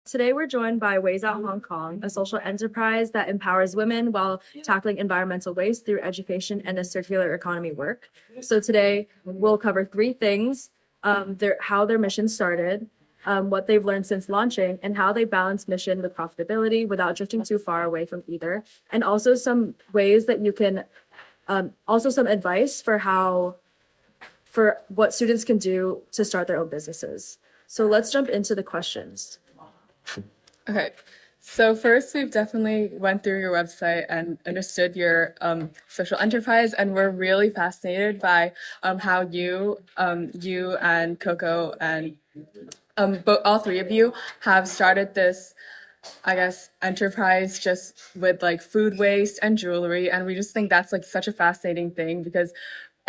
Today, we're joined by Ways Out Hong Kong, a social enterprise that empowers women while tackling environmental waste through education and a circular economy work. So today, we'll cover three things, how their mission started, what they've learned since launching, and how they balance mission with profitability without drifting too far away from either, and also some ways that you can, also some advice for what students can do to start their own businesses. So let's jump into the questions. Okay, so first we've definitely went through your website and understood your social enterprise, and we're really fascinated by how you and Coco and all three of you have started this, I guess, enterprise just with like food waste and jewelry, and we just think that's like such a fascinating thing because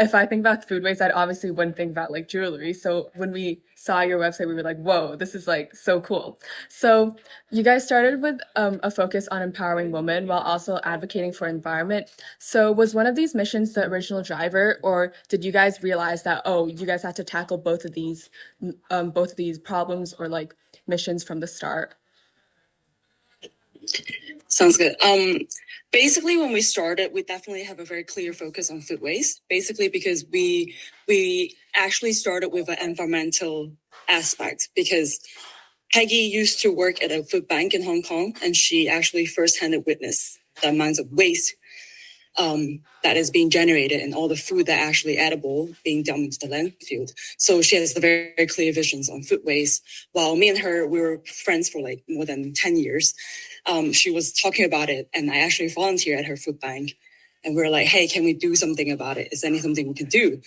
if I think about food waste, I'd obviously wouldn't think about like jewelry. So when we saw your website, we were like, whoa, this is like so cool. So you guys started with a focus on empowering women while also advocating for environment. So was one of these missions the original driver, or did you guys realize that, oh, you guys had to tackle both of these problems or like missions from the start? Sounds good. Basically, when we started, we definitely have a very clear focus on food waste. Basically, because we actually started with an environmental aspect. Because Peggy used to work at a food bank in Hong Kong, and she actually firsthand witnessed the amounts of waste that is being generated and all the food that actually edible being dumped into the landfill. So she has the very, very clear visions on food waste. While me and her, we were friends for like more than 10 years. She was talking about it, and I actually volunteered at her food bank. And we were like, hey, can we do something about it? Is there something we can do?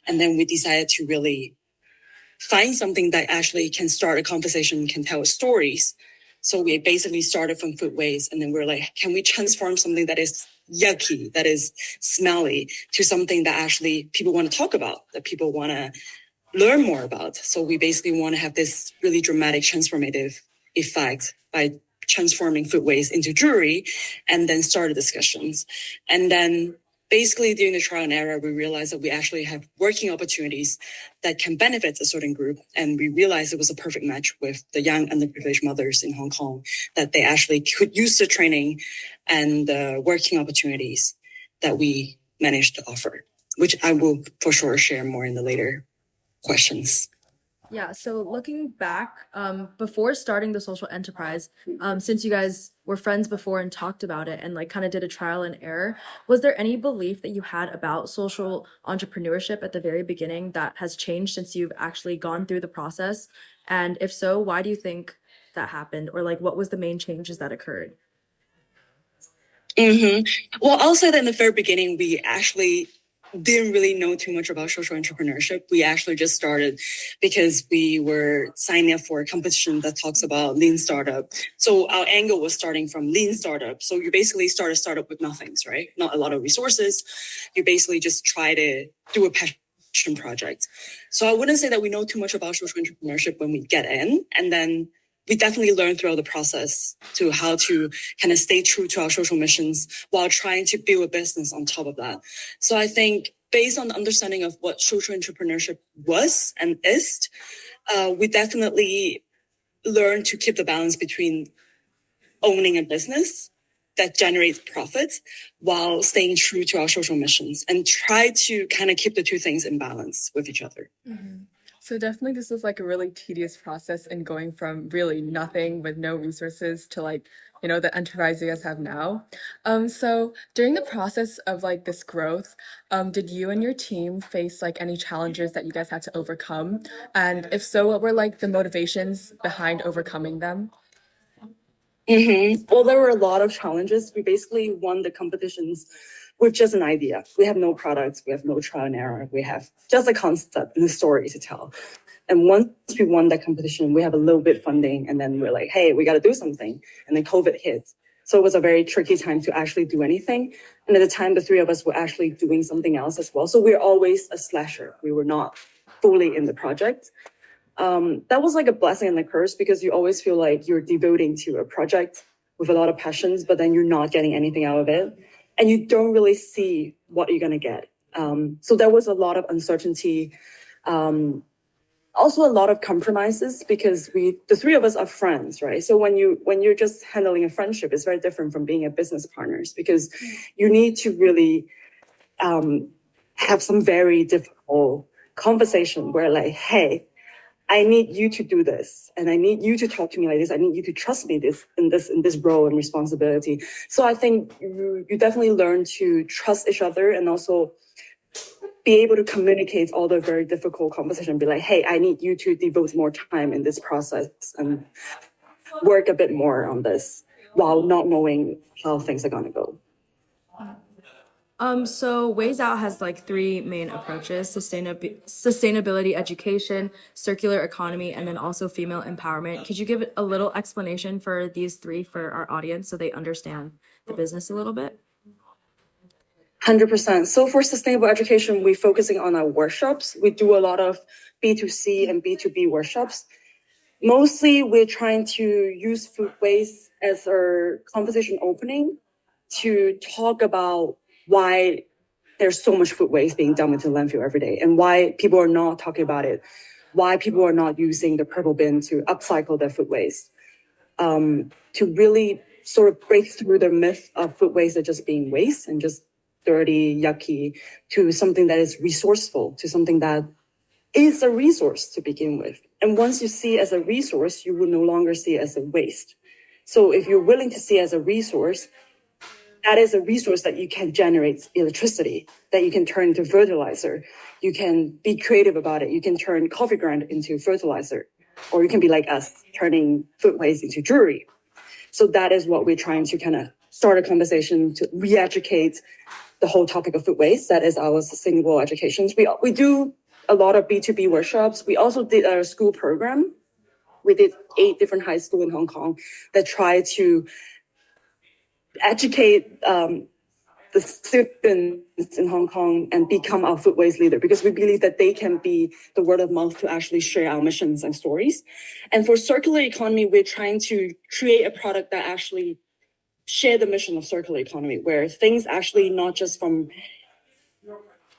And then we decided to really find something that actually can start a conversation, can tell stories. So we basically started from food waste, and then we're like, can we transform something that is yucky, that is smelly, to something that actually people want to talk about, that people want to learn more about? So we basically want to have this really dramatic transformative effect by transforming food waste into jewelry, and then started discussions. And then basically during the trial and error, we realized that we actually have working opportunities that can benefit a certain group. And we realized it was a perfect match with the young underprivileged mothers in Hong Kong, that they actually could use the training and the working opportunities that we managed to offer, which I will for sure share more in the later questions. Yeah, so looking back, before starting the social enterprise, since you guys were friends before and talked about it and like kind of did a trial and error, was there any belief that you had about social entrepreneurship at the very beginning that has changed since you've actually gone through the process? And if so, why do you think that happened? Or like, what was the main changes that occurred? Well, I'll say that in the very beginning, we actually didn't really know too much about social entrepreneurship. We actually just started because we were signing up for a competition that talks about lean startup. So our angle was starting from lean startup. So you basically start a startup with nothings, right? Not a lot of resources. You basically just try to do a passion project. So I wouldn't say that we know too much about social entrepreneurship when we get in, and then we definitely learned throughout the process to how to kind of stay true to our social missions while trying to build a business on top of that. So I think based on the understanding of what social entrepreneurship was and is, we definitely learned to keep the balance between owning a business that generates profits while staying true to our social missions, and try to kind of keep the two things in balance with each other. Mm-hmm. So definitely this was like a really tedious process in going from really nothing with no resources to like, you know, the enterprise you guys have now. So during the process of like this growth, did you and your team face like any challenges that you guys had to overcome? And if so, what were like the motivations behind overcoming them? Well, there were a lot of challenges. We basically won the competitions with just an idea. We have no products, we have no trial and error, we have just a concept and a story to tell. And once we won that competition, we have a little bit funding, and then we're like, hey, we got to do something. And then COVID hit. So it was a very tricky time to actually do anything. And at the time, the three of us were actually doing something else as well. So we're always a slasher. We were not fully in the project. That was like a blessing and a curse, because you always feel like you're devoting to a project with a lot of passions, but then you're not getting anything out of it. And you don't really see what you're going to get. So there was a lot of uncertainty. also a lot of compromises because the three of us are friends, right? So when you're just handling a friendship, it's very different from being a business partners because you need to really have some very difficult conversation where like, hey, I need you to do this, and I need you to talk to me like this. I need you to trust me in this role and responsibility. So I think you definitely learn to trust each other and also be able to communicate all the very difficult conversation. Be like, hey, I need you to devote more time in this process and work a bit more on this, while not knowing how things are gonna go. So Ways Out has like three main approaches: sustainability education, circular economy, and then also female empowerment. Could you give a little explanation for these three for our audience so they understand the business a little bit? 100%. So for sustainable education, we're focusing on our workshops. We do a lot of B2C and B2B workshops. Mostly, we're trying to use food waste as our conversation opening to talk about why there's so much food waste being dumped into landfill every day and why people are not talking about it, why people are not using the purple bin to upcycle their food waste, to really sort of break through the myth of food waste as just being waste and just dirty, yucky, to something that is resourceful, to something that is a resource to begin with. And once you see it as a resource, you will no longer see it as a waste. So if you're willing to see it as a resource, that is a resource that you can generate electricity, that you can turn into fertilizer. You can be creative about it. You can turn coffee ground into fertilizer, or you can be like us, turning food waste into jewelry. So that is what we're trying to kind of start a conversation to re-educate the whole topic of food waste. That is our sustainable educations. We do a lot of B2B workshops. We also did a school program. We did 8 different high schools in Hong Kong that try to educate the students in Hong Kong and become our food waste leader, because we believe that they can be the word of mouth to actually share our missions and stories. And for circular economy, we're trying to create a product that actually share the mission of circular economy, where things actually not just from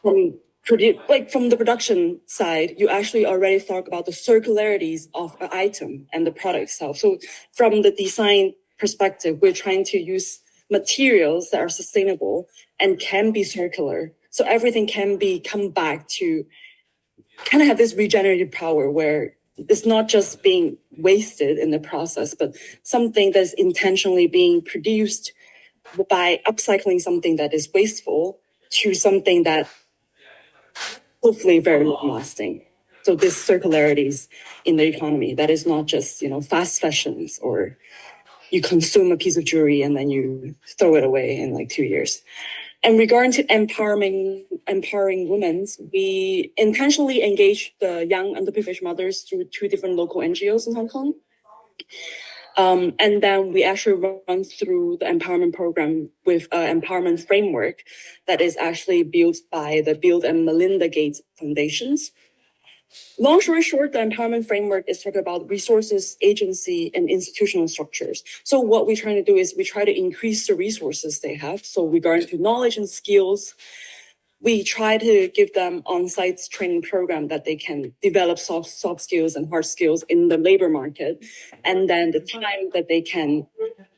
the production side, you actually already thought about the circularities of an item and the product itself. So from the design perspective, we're trying to use materials that are sustainable and can be circular. So everything can be come back to kind of have this regenerative power where it's not just being wasted in the process, but something that's intentionally being produced by upcycling something that is wasteful to something that hopefully very long lasting. So this circularities in the economy that is not just, fast fashions or you consume a piece of jewelry and then you throw it away in like 2 years. And regarding to empowering women, we intentionally engage the young underprivileged mothers through 2 different local NGOs in Hong Kong. And then we actually run through the empowerment program with an empowerment framework that is actually built by the Bill and Melinda Gates Foundations. Long story short, the empowerment framework is talking about resources, agency, and institutional structures. So what we're trying to do is we try to increase the resources they have. So regarding to knowledge and skills, we try to give them on-site training program that they can develop soft skills and hard skills in the labor market. And then the time that they can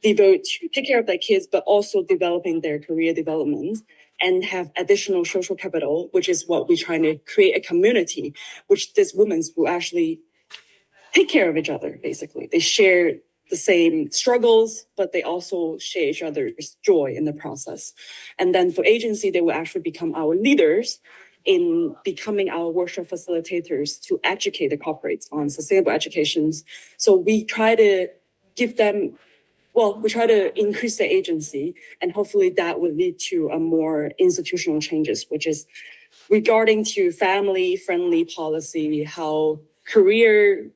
devote to take care of their kids, but also developing their career development and have additional social capital, which is what we're trying to create a community, which these women will actually take care of each other, basically. They share the same struggles, but they also share each other's joy in the process. And then for agency, they will actually become our leaders in becoming our workshop facilitators to educate the corporates on sustainable educations. So we try to give them we try to increase the agency, and hopefully that will lead to a more institutional changes, which is regarding to family-friendly policy, how career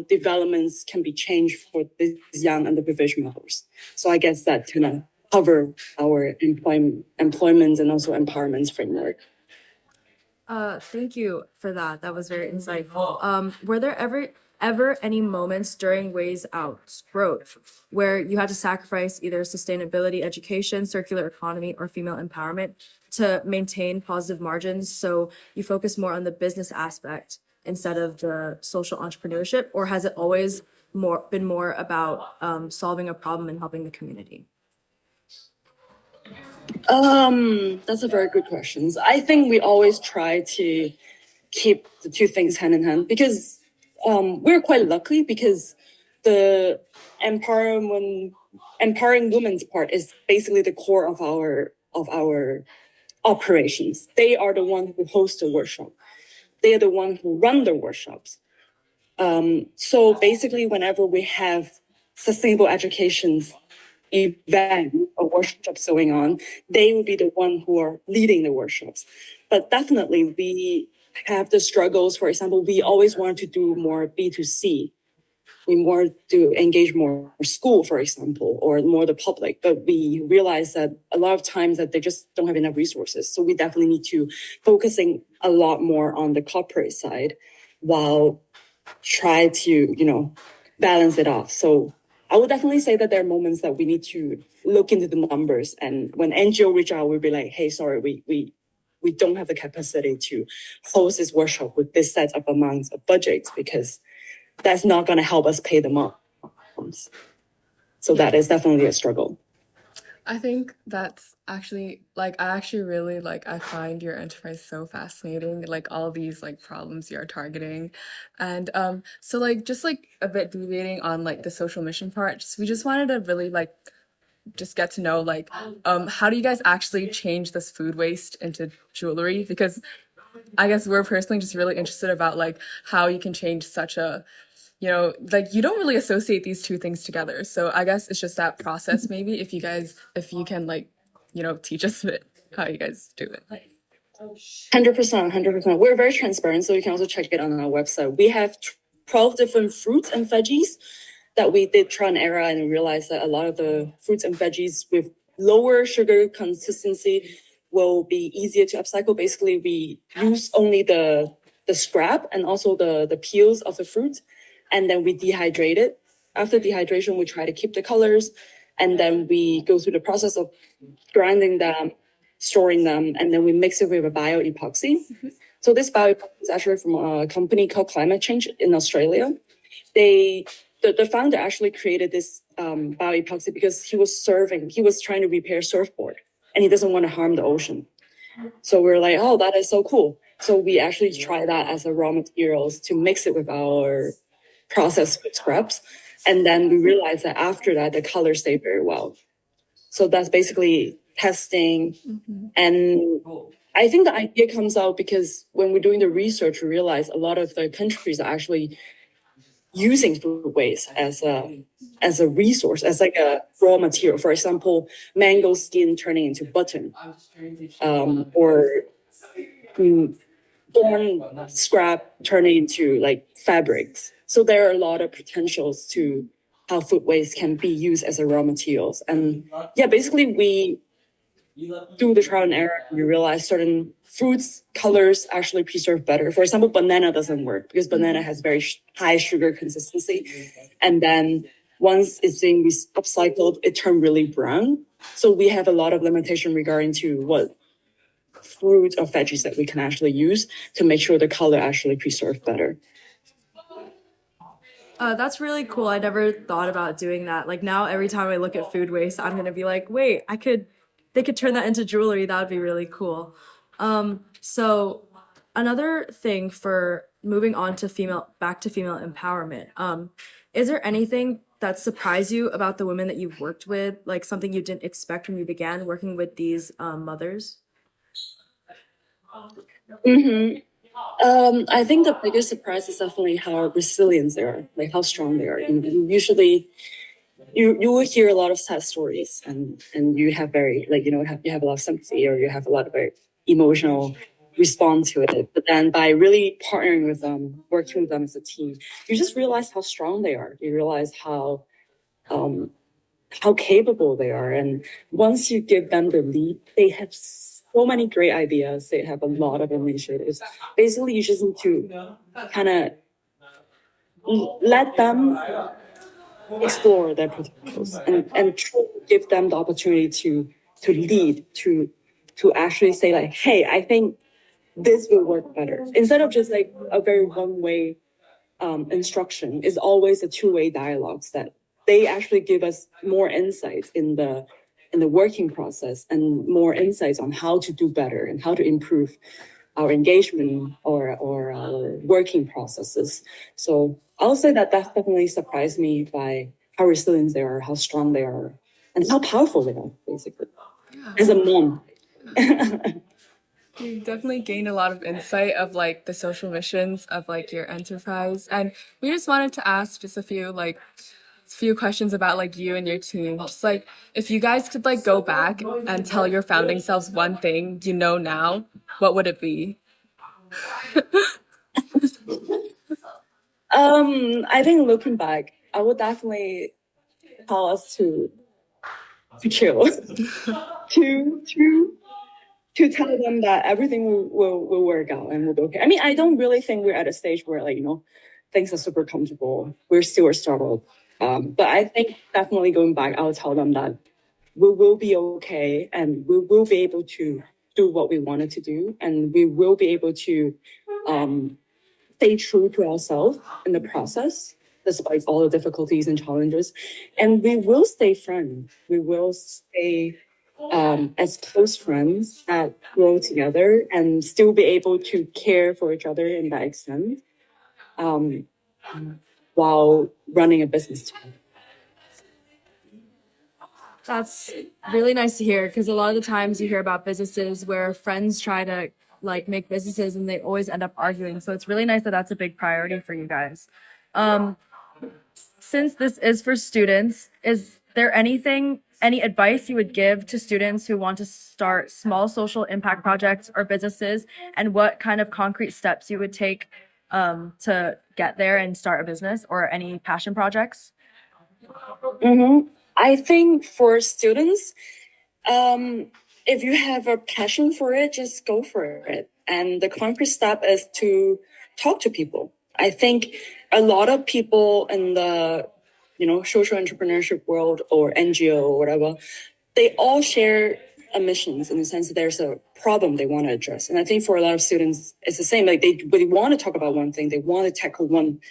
developments can be changed for these young underprivileged mothers. So I guess that kind of cover our employment and also empowerment framework. Thank you for that. That was very insightful. Were there ever ever any moments during Ways Out's growth where you had to sacrifice either sustainability, education, circular economy, or female empowerment to maintain positive margins? So you focus more on the business aspect instead of the social entrepreneurship, or has it always been more about solving a problem and helping the community? That's a very good question. I think we always try to keep the two things hand in hand because we're quite lucky because the empowering women's part is basically the core of our operations. They are the one who host the workshop. They are the one who run the workshops. So basically, whenever we have sustainable educations event or workshops going on, they will be the one who are leading the workshops. But definitely we have the struggles. For example, we always want to do more B2C. We want to engage more school, for example, or more the public. But we realize that a lot of times that they just don't have enough resources. So we definitely need to focusing a lot more on the corporate side while try to, balance it off. So I would definitely say that there are moments that we need to look into the numbers. And when NGO reach out, we'll be like, hey, sorry, we don't have the capacity to host this workshop with this set of amounts of budgets because that's not going to help us pay them off. So that is definitely a struggle. I think that's actually I actually really I find your enterprise so fascinating, all these problems you're targeting. And so just a bit deviating on the social mission part, we just wanted to really just get to know how do you guys actually change this food waste into jewelry? Because I guess we're personally just really interested about how you can change such a you don't really associate these two things together. So I guess it's just that process. Maybe if you can teach us a bit how you guys do it. 100%, 100%. We're very transparent, so you can also check it on our website. We have 12 different fruits and veggies that we did try and error and realized that a lot of the fruits and veggies with lower sugar consistency will be easier to upcycle. Basically, we use only the scrap and also the peels of the fruit, and then we dehydrate it. After dehydration, we try to keep the colors, and then we go through the process of grinding them, storing them, and then we mix it with a bio-epoxy. So this bio-epoxy is actually from a company called Climate Change in Australia. The founder actually created this bio-epoxy because he was trying to repair surfboard, and he doesn't want to harm the ocean. So we're like, oh, that is so cool. So we actually try that as a raw materials to mix it with our processed food scraps. And then we realized that after that, the colors stay very well. So that's basically testing. And I think the idea comes out because when we're doing the research, we realize a lot of the countries are actually using food waste as a resource, as a raw material. For example, mango skin turning into button, or thorn scrap turning into fabrics. So there are a lot of potentials to how food waste can be used as a raw materials. And yeah, basically we do the trial and error. We realize certain fruits colors actually preserve better. For example, banana doesn't work because banana has very high sugar consistency. And then once it's being upcycled, it turned really brown. So we have a lot of limitation regarding to what fruit or veggies that we can actually use to make sure the color actually preserve better. That's really cool. I never thought about doing that. Now every time I look at food waste, I'm gonna be like, wait, they could turn that into jewelry. That would be really cool. So another thing for moving on to back to female empowerment, is there anything that surprised you about the women that you've worked with? Something you didn't expect when you began working with these mothers? I think the biggest surprise is definitely how resilient they are, how strong they are. Usually, you will hear a lot of sad stories, and you have very you have a lot of sympathy, or you have a lot of very emotional response to it. But then by really partnering with them, working with them as a team, you just realize how strong they are. You realize how capable they are, and once you give them the lead, they have so many great ideas. They have a lot of initiatives. Basically, you just need to kind of let them explore their potentials and try to give them the opportunity to lead, to actually say like, hey, I think this will work better. Instead of just like a very one-way instruction, is always a two-way dialogues that they actually give us more insights in the working process and more insights on how to do better and how to improve our engagement or our working processes. So I'll say that that definitely surprised me by how resilient they are, how strong they are, and how powerful they are, basically. As a mom. You definitely gained a lot of insight of like the social missions of like your enterprise. And we just wanted to ask just a few questions about like you and your team. Just like if you guys could like go back and tell your founding selves one thing you know now, what would it be? I think looking back, I would definitely tell us to chill, to tell them that everything will work out and will be okay. I mean, I don't really think we're at a stage where like, things are super comfortable. We're still a startup. But I think definitely going back, I'll tell them that we will be okay and we will be able to do what we wanted to do. And we will be able to stay true to ourselves in the process, despite all the difficulties and challenges. And we will stay friends. We will stay as close friends that grow together and still be able to care for each other in that extent um, while running a business together. That's really nice to hear because a lot of the times you hear about businesses where friends try to like make businesses and they always end up arguing. So it's really nice that that's a big priority for you guys. Um, since this is for students, is there any advice you would give to students who want to start small social impact projects or businesses, and what kind of concrete steps you would take to get there and start a business or any passion projects? I think for students, if you have a passion for it, just go for it. And the concrete step is to talk to people. I think a lot of people in the, social entrepreneurship world or NGO or whatever, they all share missions in the sense that there's a problem they want to address. And I think for a lot of students, it's the same. Like they want to talk about one thing, they want to tackle one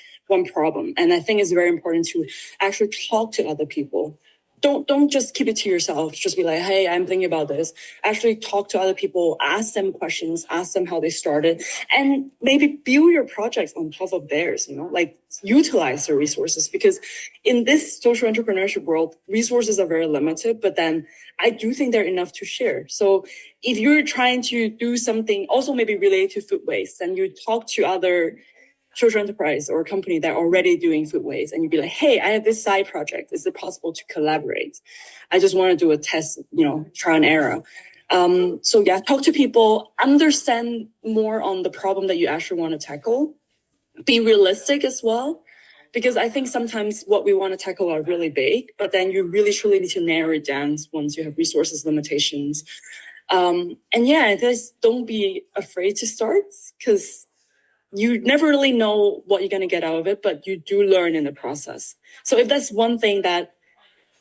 problem. And I think it's very important to actually talk to other people. Don't just keep it to yourself. Just be like, hey, I'm thinking about this. Actually talk to other people, ask them questions, ask them how they started, and maybe build your projects on top of theirs, like utilize their resources. Because in this social entrepreneurship world, resources are very limited, but then I do think they're enough to share. So if you're trying to do something also maybe related to food waste, and you talk to other social enterprise or company that are already doing food waste, and you'd be like, hey, I have this side project. Is it possible to collaborate? I just want to do a test, trial and error. So yeah, talk to people, understand more on the problem that you actually want to tackle. Be realistic as well, because I think sometimes what we want to tackle are really big, but then you really truly need to narrow it down once you have resources limitations. And yeah, just don't be afraid to start, because you never really know what you're going to get out of it, but you do learn in the process. So if that's one thing that,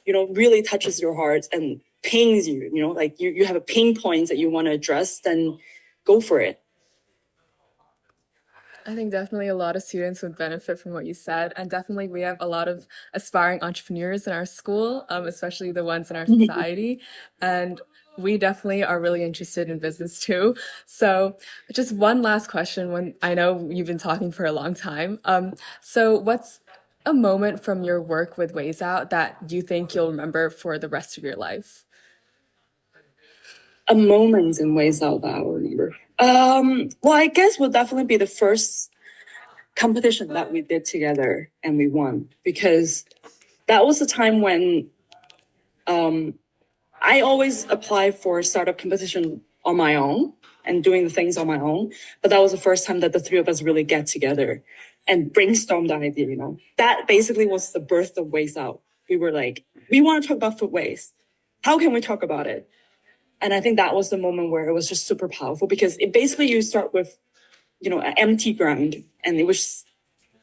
really touches your heart and pains you, like you have a pain points that you want to address, then go for it. I think definitely a lot of students would benefit from what you said. And definitely we have a lot of aspiring entrepreneurs in our school, especially the ones in our society. And we definitely are really interested in business too. So just one last question, when I know you've been talking for a long time. So what's a moment from your work with Ways Out that you think you'll remember for the rest of your life? A moment in Ways Out that I remember. Well, I guess will definitely be the first competition that we did together and we won, because that was the time when I always apply for startup competition on my own and doing the things on my own. But that was the first time that the three of us really get together and brainstorm the idea, That basically was the birth of Ways Out. We were like, we want to talk about food waste. How can we talk about it? And I think that was the moment where it was just super powerful, because it basically you start with, an empty ground, and it was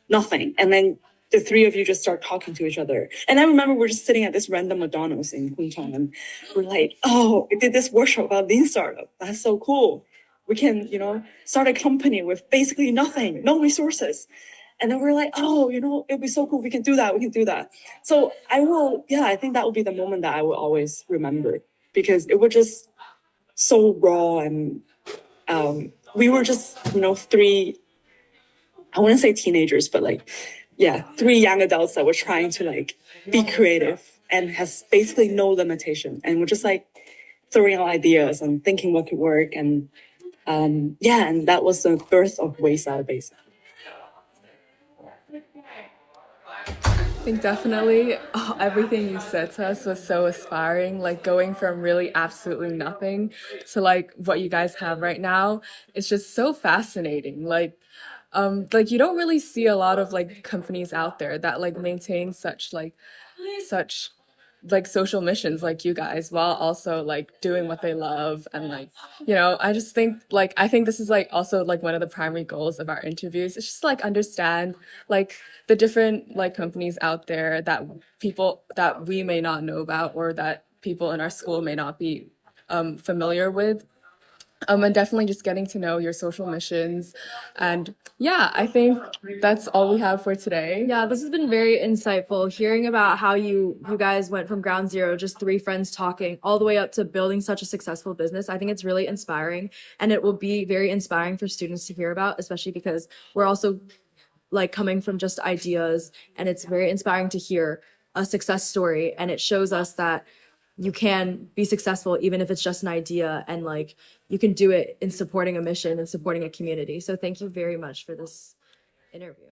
nothing. And then the three of you just start talking to each other. And I remember we're just sitting at this random McDonald's in Kuntong, and we're like, oh, we did this workshop about lean startup. That's so cool. We can, start a company with basically nothing, no resources. And then we're like, oh, it'd be so cool. We can do that. We can do that. So I think that will be the moment that I will always remember, because it was just so raw. And we were just, three, I wouldn't say teenagers, but three young adults that were trying to be creative and has basically no limitation. And we're just throwing out ideas and thinking what could work. And and that was the birth of Wayside, basically. I think definitely everything you said to us was so inspiring, going from really absolutely nothing to what you guys have right now. It's just so fascinating. You don't really see a lot of companies out there that maintain such social missions like you guys, while also doing what they love. And I just think I think this is also one of the primary goals of our interviews. It's just understand the different companies out there that people that we may not know about, or that people in our school may not be familiar with. And definitely just getting to know your social missions. And I think that's all we have for today. Yeah, this has been very insightful, hearing about how you guys went from ground zero, just three friends talking, all the way up to building such a successful business. I think it's really inspiring, and it will be very inspiring for students to hear about, especially because we're also coming from just ideas, and it's very inspiring to hear a success story, and it shows us that you can be successful even if it's just an idea, and you can do it in supporting a mission and supporting a community. So thank you very much for this interview.